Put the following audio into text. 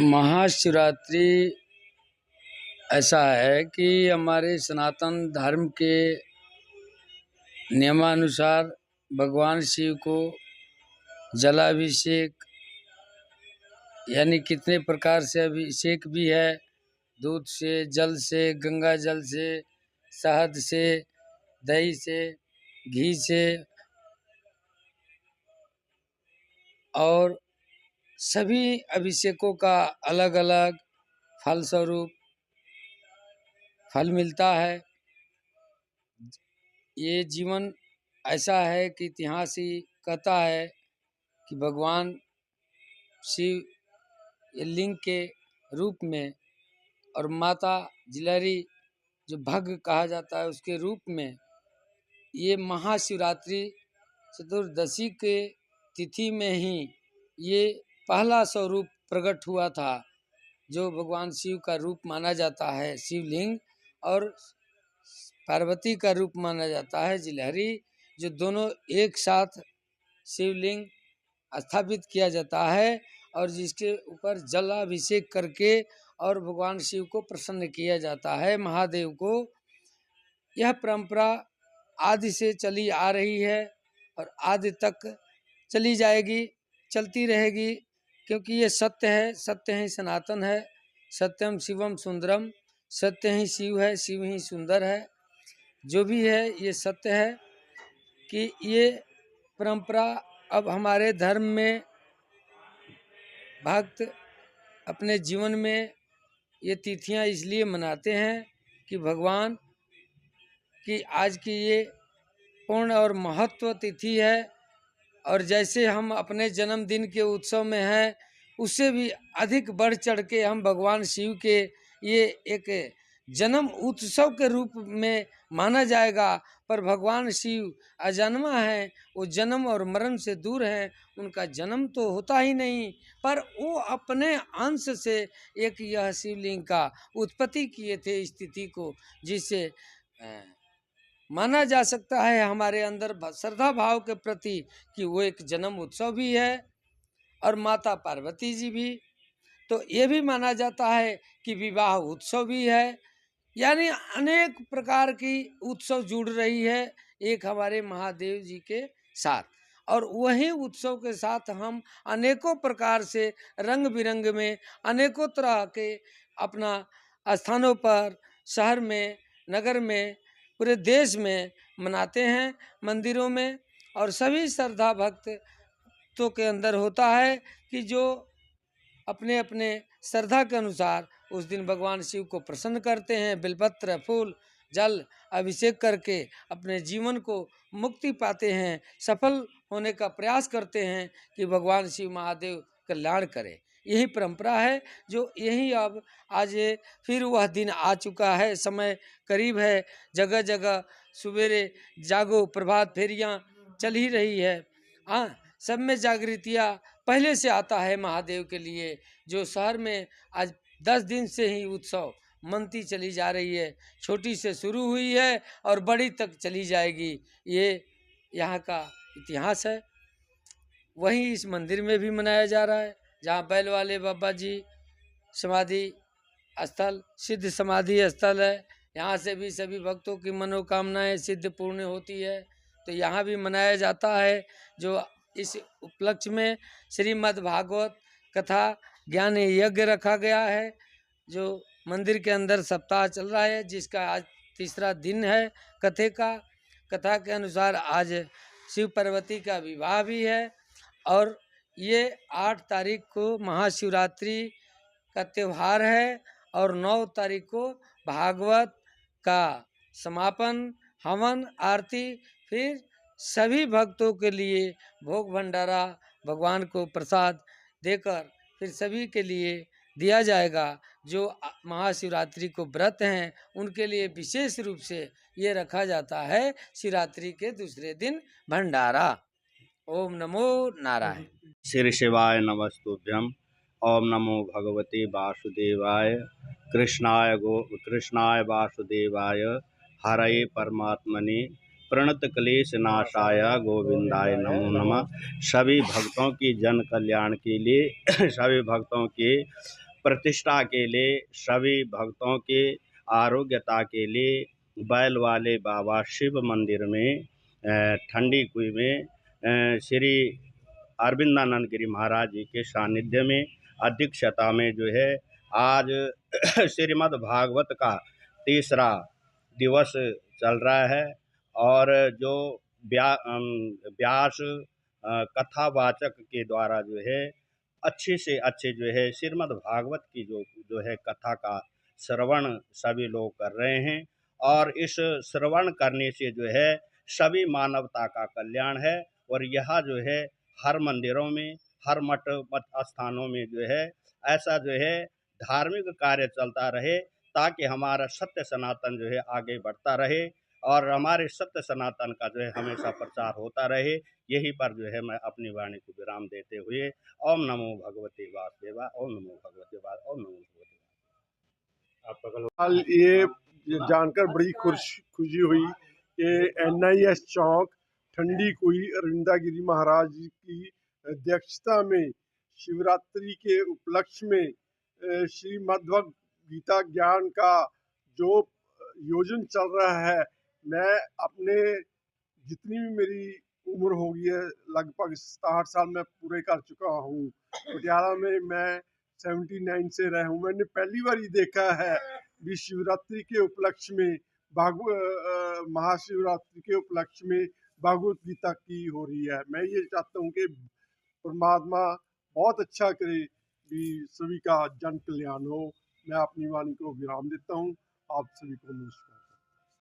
महाशिवरात्रि ऐसा है कि हमारे सनातन धर्म के नियमानुसार भगवान शिव को जलाभिषेक यानी कितने प्रकार से अभिषेक भी है। दूध से, जल से, गंगा जल से, शहद से, दही से, घी से और सभी अभिषेकों का अलग अलग फल स्वरूप फल मिलता है। ये जीवन ऐसा है कि इतिहास ही कहता है कि भगवान शिव ये लिंग के रूप में और माता जिलहरी जो भग कहा जाता है उसके रूप में ये महाशिवरात्रि चतुर्दशी के तिथि में ही ये पहला स्वरूप प्रकट हुआ था, जो भगवान शिव का रूप माना जाता है शिवलिंग, और पार्वती का रूप माना जाता है जिलहरी, जो दोनों एक साथ शिवलिंग स्थापित किया जाता है और जिसके ऊपर जलाभिषेक करके और भगवान शिव को प्रसन्न किया जाता है, महादेव को। यह परंपरा आदि से चली आ रही है और आदि तक चली जाएगी, चलती रहेगी, क्योंकि ये सत्य है, सत्य ही सनातन है। सत्यम शिवम सुंदरम, सत्य ही शिव है, शिव ही सुंदर है। जो भी है ये सत्य है कि ये परंपरा अब हमारे धर्म में भक्त अपने जीवन में ये तिथियां इसलिए मनाते हैं कि भगवान की आज की ये पूर्ण और महत्व तिथि है। और जैसे हम अपने जन्मदिन के उत्सव में हैं, उससे भी अधिक बढ़ चढ़ के हम भगवान शिव के ये एक जन्म उत्सव के रूप में माना जाएगा। पर भगवान शिव अजन्मा है, वो जन्म और मरण से दूर हैं, उनका जन्म तो होता ही नहीं, पर वो अपने अंश से एक यह शिवलिंग का उत्पत्ति किए थे इस तिथि को, जिससे माना जा सकता है हमारे अंदर श्रद्धा भाव के प्रति कि वो एक जन्म उत्सव भी है। और माता पार्वती जी भी, तो ये भी माना जाता है कि विवाह उत्सव भी है। यानी अनेक प्रकार की उत्सव जुड़ रही है एक हमारे महादेव जी के साथ, और वही उत्सव के साथ हम अनेकों प्रकार से रंग बिरंग में अनेकों तरह के अपना स्थानों पर, शहर में, नगर में, पूरे देश में मनाते हैं, मंदिरों में। और सभी श्रद्धा भक्तों के अंदर होता है कि जो अपने अपने श्रद्धा के अनुसार उस दिन भगवान शिव को प्रसन्न करते हैं, बेलपत्र, फूल, जल अभिषेक करके अपने जीवन को मुक्ति पाते हैं, सफल होने का प्रयास करते हैं कि भगवान शिव महादेव कल्याण करें। यही परंपरा है, जो यही अब आज फिर वह दिन आ चुका है, समय करीब है। जगह जगह सवेरे जागो प्रभात फेरियाँ चल ही रही है। हाँ, सब में जागृतियाँ पहले से आता है महादेव के लिए, जो शहर में आज 10 दिन से ही उत्सव मनती चली जा रही है। छोटी से शुरू हुई है और बड़ी तक चली जाएगी, ये यहाँ का इतिहास है। वहीं इस मंदिर में भी मनाया जा रहा है, जहाँ बैल वाले बाबा जी समाधि स्थल, सिद्ध समाधि स्थल है। यहाँ से भी सभी भक्तों की मनोकामनाएं सिद्ध पूर्ण होती है, तो यहाँ भी मनाया जाता है। जो इस उपलक्ष्य में श्रीमद् भागवत कथा ज्ञान यज्ञ रखा गया है, जो मंदिर के अंदर सप्ताह चल रहा है, जिसका आज तीसरा दिन है कथे का। कथा के अनुसार आज शिव पार्वती का विवाह भी है, और ये 8 तारीख को महाशिवरात्रि का त्यौहार है, और 9 तारीख को भागवत का समापन, हवन, आरती, फिर सभी भक्तों के लिए भोग भंडारा भगवान को प्रसाद देकर फिर सभी के लिए दिया जाएगा। जो महाशिवरात्रि को व्रत हैं उनके लिए विशेष रूप से ये रखा जाता है शिवरात्रि के दूसरे दिन भंडारा। ओम नमो नारायण। श्री शिवाय नमस्तुभ्यम। ओम नमो भगवते वासुदेवाय। कृष्णाय वासुदेवाय हरये परमात्मने प्रणत क्लेश नाशाय गोविंदाय नमो नमः। सभी भक्तों की जन कल्याण के लिए सभी भक्तों की प्रतिष्ठा के लिए, सभी भक्तों के आरोग्यता के लिए बैल वाले बाबा शिव मंदिर में ठंडी कुई में श्री अरविंदानंद गिरी महाराज जी के सानिध्य में अध्यक्षता में जो है आज श्रीमद् भागवत का तीसरा दिवस चल रहा है। और जो व्यास कथावाचक के द्वारा जो है अच्छे से अच्छे जो है श्रीमद् भागवत की जो है कथा का श्रवण सभी लोग कर रहे हैं। और इस श्रवण करने से जो है सभी मानवता का कल्याण है। और यह जो है हर मंदिरों में, हर मठ स्थानों में जो है ऐसा जो है धार्मिक कार्य चलता रहे, ताकि हमारा सत्य सनातन जो है आगे बढ़ता रहे और हमारे सत्य सनातन का जो है हमेशा प्रचार होता रहे। यही पर जो है मैं अपनी वाणी को विराम देते हुए ओम नमो भगवते वासुदेवाय, ओम नमो भगवते वासुदेवाय, ओम नमो भगवते कल ये जानकर बड़ी खुशी हुई कि NIS चौक ठंडी कुई अरविंदा गिरी महाराज जी की अध्यक्षता में शिवरात्रि के उपलक्ष्य में श्री मद्भगवत गीता ज्ञान का जो योजन चल रहा है, मैं अपने जितनी भी मेरी उम्र हो गई है, लगभग 67 साल मैं पूरे कर चुका हूँ। पटियाला में मैं 79 से रहा हूँ। मैंने पहली बार ये देखा है भी शिवरात्रि के उपलक्ष्य में महाशिवरात्रि के उपलक्ष्य में भागवत गीता की हो रही है। मैं ये चाहता हूँ कि परमात्मा बहुत अच्छा करे भी सभी का जन कल्याण हो। मैं अपनी वाणी को विराम देता हूँ। आप सभी को नमस्कार।